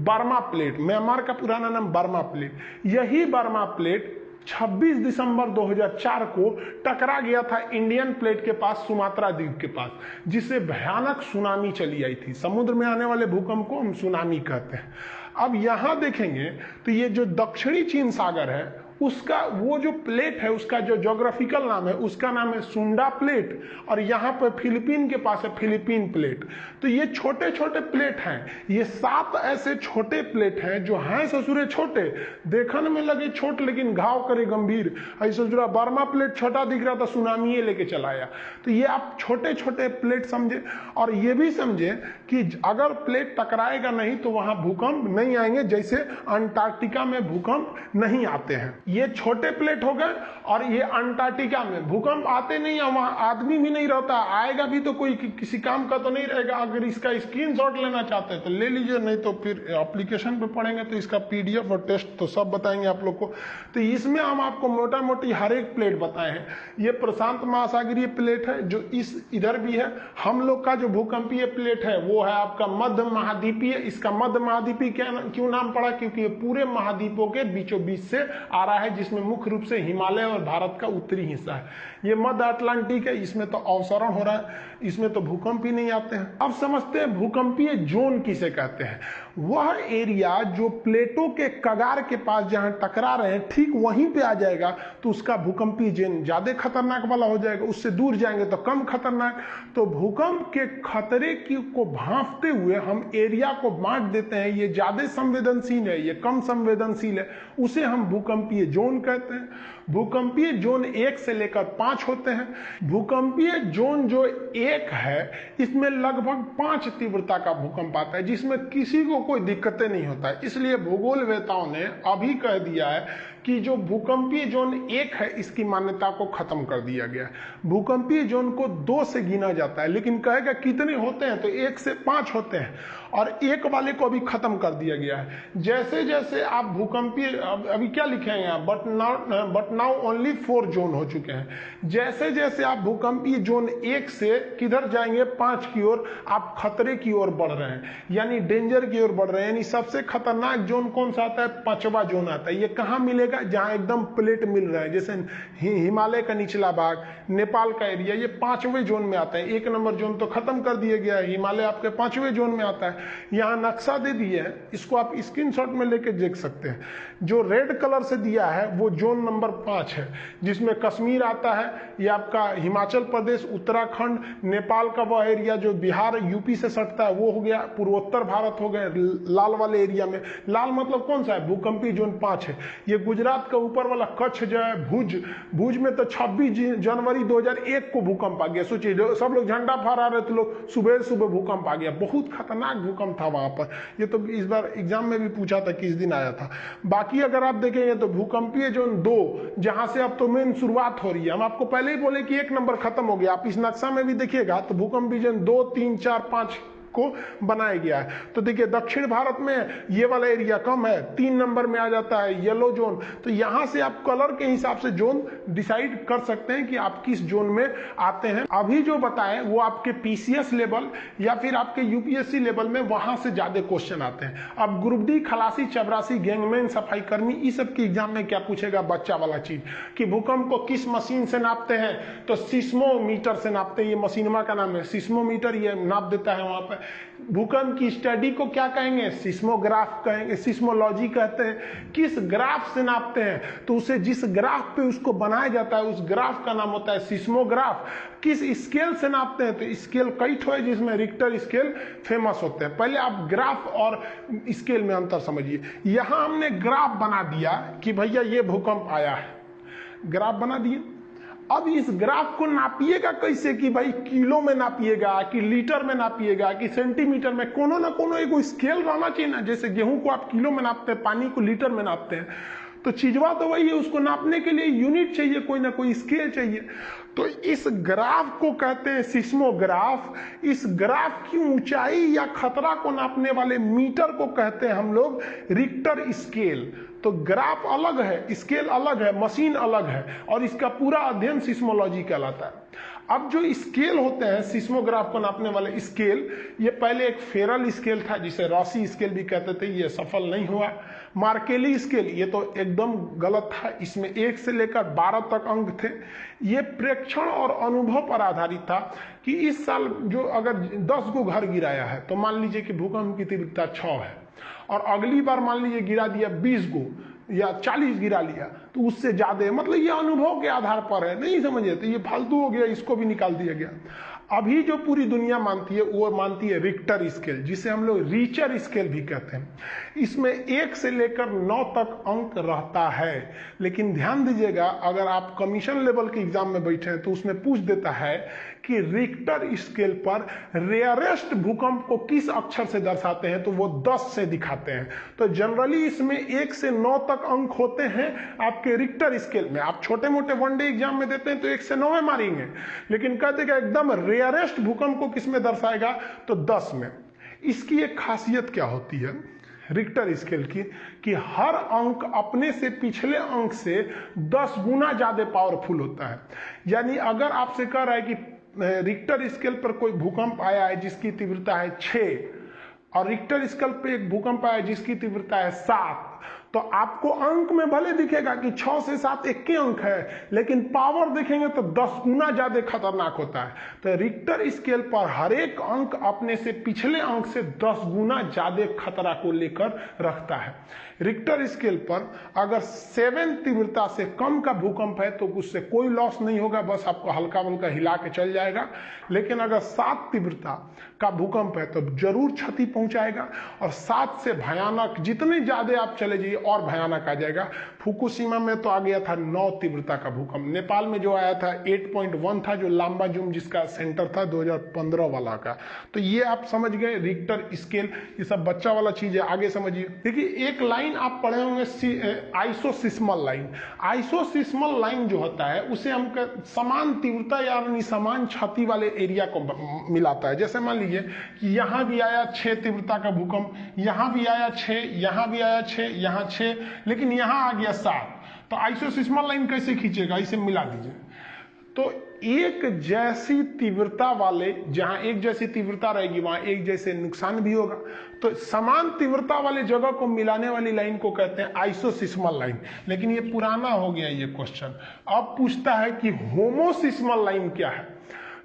बर्मा प्लेट। म्यांमार का पुराना नाम बर्मा प्लेट। यही बर्मा प्लेट 26 दिसंबर 2004 को टकरा गया था इंडियन प्लेट के पास, सुमात्रा द्वीप के पास, जिससे भयानक सुनामी चली आई थी। समुद्र में आने वाले भूकंप को हम सुनामी कहते हैं। अब यहां देखेंगे तो ये जो दक्षिणी चीन सागर है उसका वो जो प्लेट है उसका जो ज्योग्राफिकल नाम है उसका नाम है सुंडा प्लेट, और यहाँ पर फिलीपीन के पास है फिलीपीन प्लेट। तो ये छोटे छोटे प्लेट हैं, ये 7 ऐसे छोटे प्लेट हैं जो हैं ससुरे छोटे, देखने में लगे छोट लेकिन घाव करे गंभीर। ऐसे ससुरा बर्मा प्लेट छोटा दिख रहा था, सुनामी लेके चलाया। तो ये आप छोटे छोटे प्लेट समझे, और ये भी समझे कि अगर प्लेट टकराएगा नहीं तो वहां भूकंप नहीं आएंगे, जैसे अंटार्कटिका में भूकंप नहीं आते हैं। ये छोटे प्लेट हो गए, और ये अंटार्कटिका में भूकंप आते नहीं है, वहां आदमी भी नहीं रहता, आएगा भी तो कोई किसी काम का तो नहीं रहेगा। अगर इसका स्क्रीनशॉट लेना चाहते हैं तो ले लीजिए, नहीं तो फिर एप्लीकेशन पे पढ़ेंगे तो इसका PDF और टेस्ट तो सब बताएंगे आप लोग को। तो इसमें हम आपको मोटा मोटी हर एक प्लेट बताए हैं। ये प्रशांत महासागरीय प्लेट है जो इस इधर भी है। हम लोग का जो भूकंपीय प्लेट है वो है आपका मध्य महाद्वीपीय। इसका मध्य महाद्वीपीय क्यों नाम पड़ा, क्योंकि ये पूरे महाद्वीपों के बीचों बीच से आ रहा रहा है, जिसमें मुख्य रूप से हिमालय और भारत का उत्तरी हिस्सा है। ये मध्य अटलांटिक है, इसमें तो अवसरण हो रहा है, इसमें तो भूकंप ही नहीं आते हैं। अब समझते हैं भूकंपीय जोन किसे कहते हैं। वह एरिया जो प्लेटों के कगार के पास जहां टकरा रहे हैं ठीक वहीं पे आ जाएगा तो उसका भूकंपीय जोन ज्यादा खतरनाक वाला हो जाएगा, उससे दूर जाएंगे तो कम खतरनाक। तो भूकंप के खतरे को भांपते हुए हम एरिया को बांट देते हैं, ये ज्यादा संवेदनशील है, ये कम संवेदनशील है, उसे हम भूकंपीय जोन कहते हैं। भूकंपीय जोन 1 से लेकर 5 होते हैं। भूकंपीय जोन जो 1 है इसमें लगभग 5 तीव्रता का भूकंप आता है, जिसमें किसी को कोई दिक्कतें नहीं होता है। इसलिए भूगोलवेताओं ने अभी कह दिया है कि जो भूकंपीय जोन 1 है इसकी मान्यता को खत्म कर दिया गया है। भूकंपीय जोन को 2 से गिना जाता है, लेकिन कहेगा कितने होते हैं तो 1 से 5 होते हैं, और 1 वाले को अभी खत्म कर दिया गया है। जैसे जैसे आप भूकंपीय अभी क्या लिखे हैं यहाँ, बट नाउ ओनली 4 जोन हो चुके हैं। जैसे जैसे आप भूकंपीय जोन 1 से किधर जाएंगे 5 की ओर, आप खतरे की ओर बढ़ रहे हैं, यानी डेंजर की ओर बढ़ रहे हैं। यानी सबसे खतरनाक जोन कौन सा आता है, 5वां जोन आता है। ये कहाँ मिलेगा, जहां एकदम प्लेट मिल रहा है, जैसे हिमालय का निचला भाग, नेपाल का एरिया, ये 5वें जोन में आता है। 1 नंबर जोन तो खत्म कर दिया गया है, हिमालय आपके 5वें जोन में आता है। यहां नक्शा दे दिए है, इसको आप स्क्रीनशॉट में लेके देख सकते हैं। जो रेड कलर से दिया है वो जोन नंबर 5 है, जिसमें कश्मीर आता है, ये आपका हिमाचल प्रदेश, उत्तराखंड, नेपाल का वह एरिया जो बिहार यूपी से सटता है वो हो गया, पूर्वोत्तर भारत हो गए लाल वाले एरिया में। लाल मतलब कौन सा है, भूकंपीय जोन 5 है। ये गुजरात का ऊपर वाला कच्छ जो है, भुज में तो 26 जनवरी 2001 को भूकंप आ गया। सोचिए सब लोग झंडा फहरा रहे थे, लोग सुबह सुबह भूकंप आ गया, बहुत खतरनाक भूकंप था वहां पर। ये तो इस बार एग्जाम में भी पूछा था किस दिन आया था। बाकी अगर आप देखेंगे तो भूकंपीय जोन 2, जहां से अब तो मेन शुरुआत हो रही है, हम आपको पहले ही बोले कि 1 नंबर खत्म हो गया। आप इस नक्शा में भी देखिएगा तो भूकंपीय जोन 2, 3, 4, 5 को बनाया गया है। तो देखिए दक्षिण भारत में ये वाला एरिया कम है, 3 नंबर में आ जाता है येलो जोन। तो यहां से आप कलर के हिसाब से जोन डिसाइड कर सकते हैं कि आप किस जोन में आते हैं। अभी जो बताएं वो आपके पीसीएस लेवल या फिर आपके यूपीएससी लेवल में वहां से ज्यादा क्वेश्चन आते हैं। अब ग्रुप डी, खलासी, चपरासी, गैंगमैन, सफाई कर्मी, इस सब के एग्जाम में क्या पूछेगा बच्चा वाला चीज कि भूकंप को किस मशीन से नापते हैं, तो सिस्मोमीटर से नापते हैं। ये मशीनमा का नाम है सिस्मोमीटर, ये नाप देता है वहां पर। भूकंप की स्टडी को क्या कहेंगे, सिस्मोग्राफ कहेंगे, सिस्मोलॉजी कहते हैं। किस ग्राफ से नापते हैं, तो उसे जिस ग्राफ पे उसको बनाया जाता है उस ग्राफ का नाम होता है सिस्मोग्राफ। किस स्केल से नापते हैं, तो स्केल कई ठो है जिसमें रिक्टर स्केल फेमस होते हैं। पहले आप ग्राफ और स्केल में अंतर समझिए। यहां हमने ग्राफ बना दिया कि भैया ये भूकंप आया है, ग्राफ बना दिए। अब इस ग्राफ को नापिएगा कैसे, कि भाई किलो में नापिएगा कि लीटर में नापिएगा कि सेंटीमीटर में, कोनो ना कोनो एक स्केल रहना चाहिए ना। जैसे गेहूं को आप किलो में नापते हैं, पानी को लीटर में नापते हैं, तो चीजवा तो वही है, उसको नापने के लिए यूनिट चाहिए, कोई ना कोई स्केल चाहिए। तो इस ग्राफ को कहते हैं सिस्मोग्राफ। इस ग्राफ की ऊंचाई या खतरा को नापने वाले मीटर को कहते हैं हम लोग रिक्टर स्केल। तो ग्राफ अलग है, स्केल अलग है, मशीन अलग है, और इसका पूरा अध्ययन सिस्मोलॉजी कहलाता है। अब जो स्केल होते हैं सिस्मोग्राफ को नापने वाले स्केल, ये पहले एक फेरल स्केल था जिसे रॉसी स्केल भी कहते थे, ये सफल नहीं हुआ। मार्केली स्केल, ये तो एकदम गलत था, इसमें 1 से लेकर 12 तक अंक थे। ये प्रेक्षण और अनुभव पर आधारित था कि इस साल जो अगर 10 गो घर गिराया है तो मान लीजिए कि भूकंप की तीव्रता 6 है, और अगली बार मान लीजिए गिरा दिया 20 गो या 40 गिरा लिया तो उससे ज्यादा, मतलब ये अनुभव के आधार पर है, नहीं समझे तो ये फालतू हो गया, इसको भी निकाल दिया गया। अभी जो पूरी दुनिया मानती है वो मानती है रिक्टर स्केल, जिसे हम लोग रीचर स्केल भी कहते हैं। इसमें 1 से लेकर 9 तक अंक रहता है। लेकिन ध्यान दीजिएगा, अगर आप कमीशन लेवल के एग्जाम में बैठे हैं तो उसमें पूछ देता है कि रिक्टर स्केल पर रेयरेस्ट भूकंप को किस अक्षर से दर्शाते हैं, तो वो 10 से दिखाते हैं। तो जनरली इसमें 1 से 9 तक अंक होते हैं आपके रिक्टर स्केल में। आप छोटे मोटे वनडे एग्जाम में देते हैं तो 1 से 9 में मारेंगे, लेकिन कहते हैं एकदम रेयरेस्ट भूकंप को किस में दर्शाएगा, तो 10 में। इसकी एक खासियत क्या होती है रिक्टर स्केल की, कि हर अंक अपने से पिछले अंक से 10 गुना ज्यादा पावरफुल होता है। यानी अगर आपसे कह रहा है कि रिक्टर स्केल पर कोई भूकंप आया है जिसकी तीव्रता है 6, और रिक्टर स्केल पे एक भूकंप आया जिसकी तीव्रता है 7, तो आपको अंक में भले दिखेगा कि 6 से 7 एक के अंक है, लेकिन पावर देखेंगे तो 10 गुना ज्यादा खतरनाक होता है। तो रिक्टर स्केल पर हर एक अंक अपने से पिछले अंक से 10 गुना ज्यादा खतरा को लेकर रखता है। रिक्टर स्केल पर अगर 7 तीव्रता से कम का भूकंप है तो उससे कोई लॉस नहीं होगा, बस आपको हल्का हल्का हिला के चल जाएगा। लेकिन अगर 7 तीव्रता का भूकंप है तो जरूर क्षति पहुंचाएगा, और 7 से भयानक जितने ज्यादा आप चले जाइए और भयानक आ जाएगा। फुकुशिमा में तो आ गया था 9 तीव्रता का भूकंप। नेपाल में जो आया था 8.1 था, जो लाम्बाजुम जिसका सेंटर था 2015 वाला का। तो ये आप समझ गए रिक्टर स्केल, ये सब बच्चा वाला चीज है, आगे समझिए। देखिए एक लाइन आप पढ़े होंगे आइसोसिस्मल लाइन। आइसोसिस्मल लाइन जो होता है उसे हम समान तीव्रता यानी समान क्षति वाले एरिया को मिलाता है। जैसे मान लीजिए कि यहां भी आया 6 तीव्रता का भूकंप, यहां भी आया 6, यहां भी आया 6, यहां 6, लेकिन यहां आ गया 7। तो आइसोसिस्मल लाइन कैसे खींचेगा, इसे मिला दीजिए। तो एक जैसी तीव्रता वाले, जहां एक जैसी तीव्रता रहेगी वहां एक जैसे नुकसान भी होगा। तो समान तीव्रता वाले जगह को मिलाने वाली लाइन को कहते हैं आइसोसिस्मल लाइन। लेकिन ये पुराना हो गया ये क्वेश्चन। अब पूछता है कि होमोसिस्मल लाइन क्या है।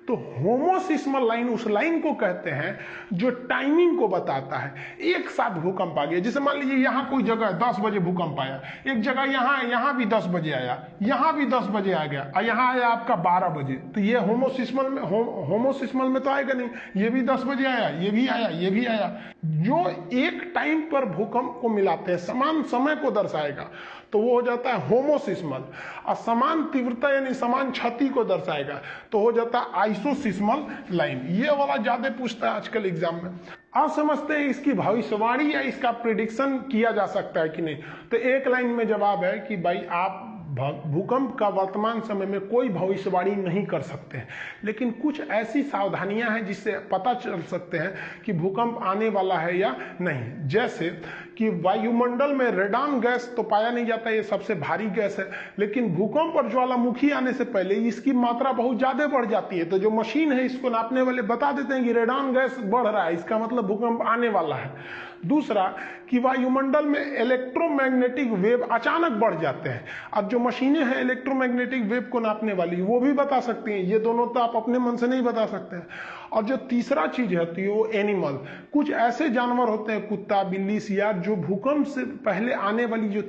तो होमोसिस्मल लाइन उस लाइन को कहते हैं जो टाइमिंग को बताता है। एक साथ भूकंप आ गया, जैसे मान लीजिए यहां कोई जगह 10 बजे भूकंप आया, एक जगह यहां भी 10 बजे आया, यहां भी 10 बजे आ गया, और यहां आया आपका 12 बजे। तो ये होमोसिस्मल में तो आएगा नहीं। ये भी 10 बजे आया, ये भी आया, ये भी आया। जो एक टाइम पर भूकंप को मिलाते हैं, समान समय को दर्शाएगा, तो वो हो जाता है होमोसिस्मल। और समान तीव्रता यानी समान क्षति को दर्शाएगा तो हो जाता है आइसोसिस्मल लाइन। ये वाला ज्यादा पूछता है आजकल एग्जाम में। आप समझते हैं इसकी भविष्यवाणी या इसका प्रिडिक्शन किया जा सकता है कि नहीं। तो एक लाइन में जवाब है कि भाई आप भूकंप का वर्तमान समय में कोई भविष्यवाणी नहीं कर सकते हैं, लेकिन कुछ ऐसी सावधानियां हैं जिससे पता चल सकते हैं कि भूकंप आने वाला है या नहीं। जैसे कि वायुमंडल में रेडान गैस तो पाया नहीं जाता, ये सबसे भारी गैस है, लेकिन भूकंप और ज्वालामुखी आने से पहले इसकी मात्रा बहुत ज्यादा बढ़ जाती है। तो जो मशीन है इसको नापने वाले बता देते हैं कि रेडान गैस बढ़ रहा है, इसका मतलब भूकंप आने वाला है। दूसरा कि वायुमंडल में इलेक्ट्रोमैग्नेटिक वेव अचानक बढ़ जाते हैं। अब जो मशीनें हैं इलेक्ट्रोमैग्नेटिक वेव को नापने वाली वो भी बता सकती हैं, ये दोनों तो आप अपने मन से नहीं बता सकते हैं। और जो तीसरा चीज होती है वो एनिमल, कुछ ऐसे जानवर होते हैं, कुत्ता, बिल्ली, सियार, जो भूकंप से पहले आने वाली जो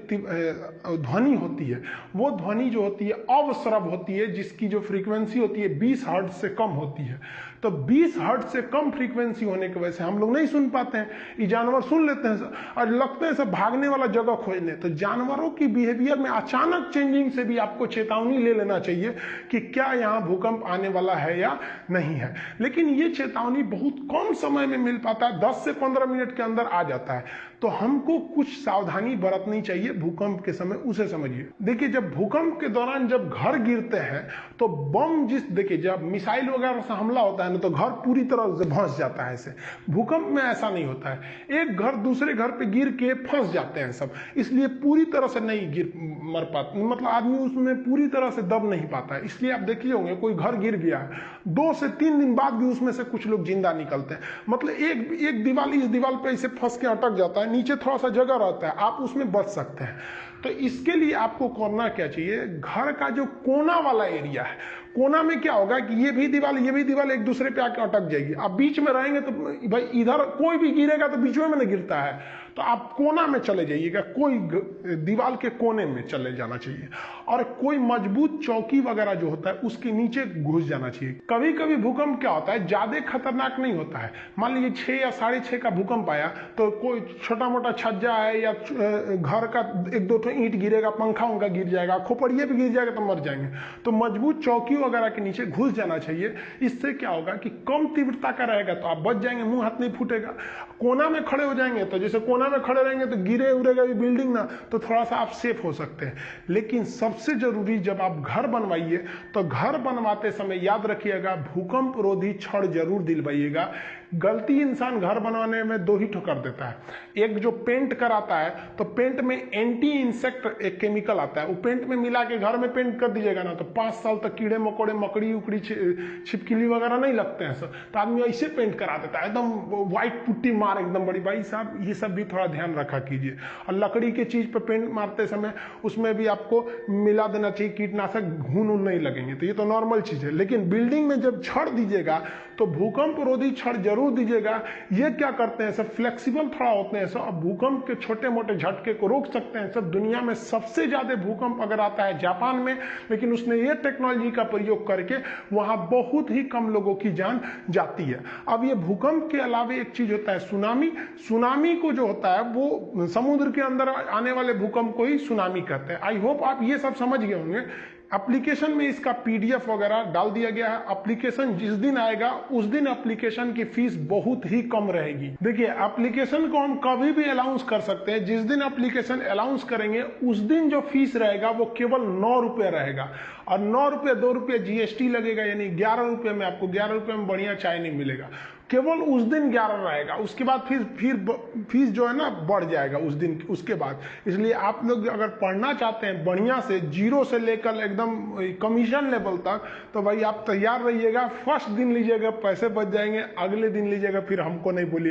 ध्वनि होती है वो ध्वनि जो होती है अवस्रव होती है, जिसकी जो फ्रीक्वेंसी होती है 20 हर्ट्ज से कम होती है। तो 20 हर्ट्ज से कम फ्रीक्वेंसी होने की वजह से हम लोग नहीं सुन पाते हैं, ये जानवर सुन लेते हैं और लगते हैं सब भागने वाला जगह खोजने। तो जानवरों की बिहेवियर में अचानक चेंजिंग से भी आपको चेतावनी ले लेना चाहिए कि क्या यहाँ भूकंप आने वाला है या नहीं है। लेकिन ये चेतावनी बहुत कम समय में मिल पाता है, 10 से 15 मिनट के अंदर आ जाता है। तो हमको कुछ सावधानी बरतनी चाहिए भूकंप के समय, उसे समझिए। देखिए जब भूकंप के दौरान जब घर गिरते हैं तो बम देखिए जब मिसाइल वगैरह से हमला होता है ना तो घर पूरी तरह से धंस जाता है। ऐसे भूकंप में ऐसा नहीं होता है, एक घर दूसरे घर पे गिर के फंस जाते हैं सब, इसलिए पूरी तरह से नहीं मर पाते, मतलब आदमी उसमें पूरी तरह से दब नहीं पाता है। इसलिए आप देखिए होंगे कोई घर गिर गया है 2 से 3 दिन बाद भी उसमें से कुछ लोग जिंदा निकलते हैं। मतलब एक दीवार इस दीवार पे ऐसे फंस के अटक जाता है, नीचे थोड़ा सा जगह रहता है, आप उसमें बच सकते हैं। तो इसके लिए आपको करना क्या चाहिए, घर का जो कोना वाला एरिया है, कोना में क्या होगा कि ये भी दीवार एक दूसरे पे आके अटक जाएगी। आप बीच में रहेंगे तो भाई इधर कोई भी गिरेगा तो बीच में ना गिरता है, तो आप कोना में चले जाइएगा, कोई दीवार के कोने में चले जाना चाहिए। और कोई मजबूत चौकी वगैरह जो होता है उसके नीचे घुस जाना चाहिए। कभी कभी भूकंप क्या होता है ज्यादा खतरनाक नहीं होता है, मान लीजिए 6 या 6.5 का भूकंप आया तो कोई छोटा मोटा छज्जा है या घर का 1-2 ईंट गिरेगा, पंखा उनका गिर जाएगा, खोपड़िए भी गिर जाएगा तो मर जाएंगे। तो मजबूत चौकी वगैरह के नीचे घुस जाना चाहिए। इससे क्या होगा कि कम तीव्रता का रहेगा तो आप बच जाएंगे, मुंह हाथ नहीं फूटेगा। कोना में खड़े हो जाएंगे तो जैसे कोना में खड़े रहेंगे तो गिरे उड़ेगा ये बिल्डिंग ना, तो थोड़ा सा आप सेफ हो सकते हैं। लेकिन सबसे जरूरी जब आप घर बनवाइए तो घर बनवाते समय याद रखिएगा भूकंप रोधी छड़ जरूर दिलवाइएगा। गलती इंसान घर बनवाने में 2 ही ठोकर देता है, एक जो पेंट कराता है तो पेंट में एंटी इंसेक्ट एक केमिकल आता है, वो पेंट में मिला के घर में पेंट कर दीजिएगा ना तो 5 साल तक कीड़े मकोड़े मकड़ी उकड़ी छिपकली वगैरह नहीं लगते हैं सर। तो आदमी ऐसे पेंट करा देता है एकदम व्हाइट पुट्टी मार एकदम बड़ी। भाई साहब ये सब भी थोड़ा ध्यान रखा कीजिए। और लकड़ी की चीज पर पेंट मारते समय उसमें भी आपको मिला देना चाहिए कीटनाशक, घुन नहीं लगेंगे, तो ये तो नॉर्मल चीज है। लेकिन बिल्डिंग में जब छड़ दीजिएगा तो भूकंप रोधी छड़ जरूर दीजिएगा। ये क्या करते हैं सब, फ्लेक्सिबल थोड़ा होते हैं सब, भूकंप के छोटे मोटे झटके को रोक सकते हैं सब। दुनिया में सबसे ज्यादा भूकंप अगर आता है जापान में, लेकिन उसने ये टेक्नोलॉजी का प्रयोग करके वहां बहुत ही कम लोगों की जान जाती है। अब ये भूकंप के अलावा एक चीज होता है सुनामी। सुनामी को जो होता है वो समुद्र के अंदर आने वाले भूकंप को ही सुनामी कहते हैं। आई होप आप ये सब समझ गए होंगे। एप्लीकेशन में इसका पीडीएफ वगैरह डाल दिया गया है। एप्लीकेशन जिस दिन आएगा उस दिन एप्लीकेशन की फीस बहुत ही कम रहेगी। देखिए एप्लीकेशन को हम कभी भी अलाउंस कर सकते हैं, जिस दिन एप्लीकेशन अलाउंस करेंगे उस दिन जो फीस रहेगा वो केवल 9 रुपये रहेगा। और 9 रुपये 2 रुपये जीएसटी लगेगा, यानी 11 रुपये में आपको 11 रुपये में बढ़िया चाय नहीं मिलेगा। केवल उस दिन 11 रहेगा, उसके बाद फिर फीस जो है ना बढ़ जाएगा उस दिन उसके बाद। इसलिए आप लोग अगर पढ़ना चाहते हैं बढ़िया से, जीरो से लेकर एकदम कमीशन लेवल तक, तो भाई आप तैयार रहिएगा। फर्स्ट दिन लीजिएगा पैसे बच जाएंगे, अगले दिन लीजिएगा फिर हमको नहीं बोलिए।